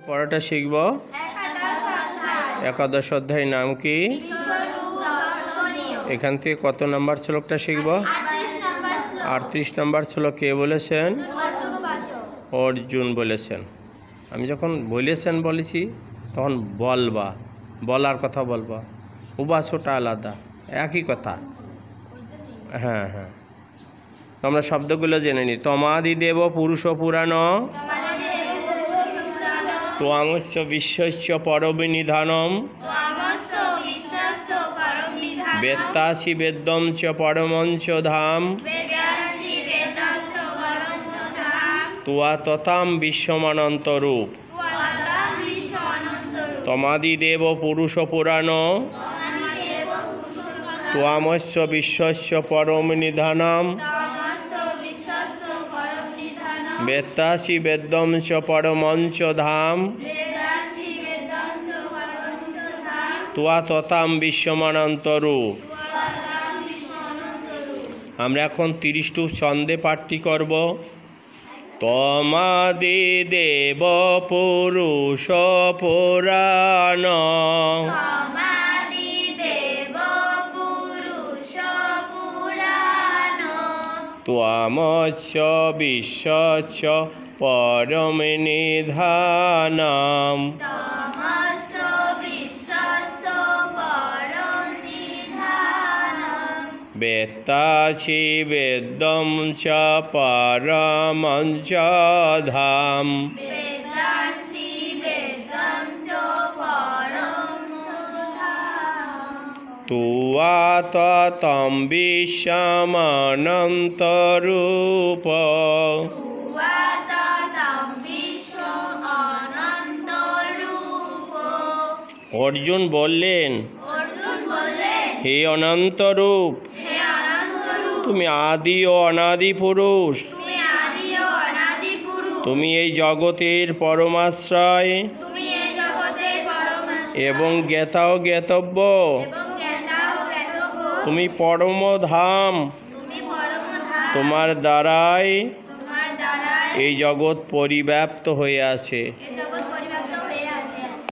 পড়াটা শিখব। একাদশ অধ্যায় নাম কি? এখান থেকে কত নাম্বার শ্লোকটা শিখব? 38 নাম্বার শ্লোক কে বলেছেন? অর্জুন বলেছেন। আমি যখন বলেছেন বলেছি তখন বলবা, বলার কথা বলবা, উবাচটা আলাদা, একই কথা। হ্যাঁ হ্যাঁ, আমরা শব্দগুলো জেনে নিই। তমাদিদেব পুরুষ পুরাণ ত্বমস্য বিশ্বস্য পরবিনিধানম বেত্তাসি বেদ্যম চ পরমঞ্চ ধাম তুয়া তথাম বিশ্বমানন্তরূপ। তমাদিদেব পুরুষ পুরাণ ত্বমস্য বিশ্বস্য পরমনিধানম বেত্তাসি বেদ্যম চ পরমঞ্চ ধাম তুয়া তথাম বিশ্বমানন্তরূপ। আমরা এখন 30 ছন্দে পাঠটি করব। তমাদিদেব পুরুষ পুরাণ ত্বমস্য বিশ্বস্য পরমনিধানম বেত্তাসি বেদ্যম চ পরমঞ্চ ধাম তুয়া ততম বিশ্বমানন্তরূপ। অর্জুন বললেন, হে অনন্তরূপ, তুমি আদি ও অনাদি পুরুষ, তুমি এই জগতের পরমাশ্রয় এবং জ্ঞাতা ও জ্ঞাতব্য, তুমি পরমধাম, তোমার দ্বারাই এই জগৎ পরিব্যাপ্ত হয়ে আছে।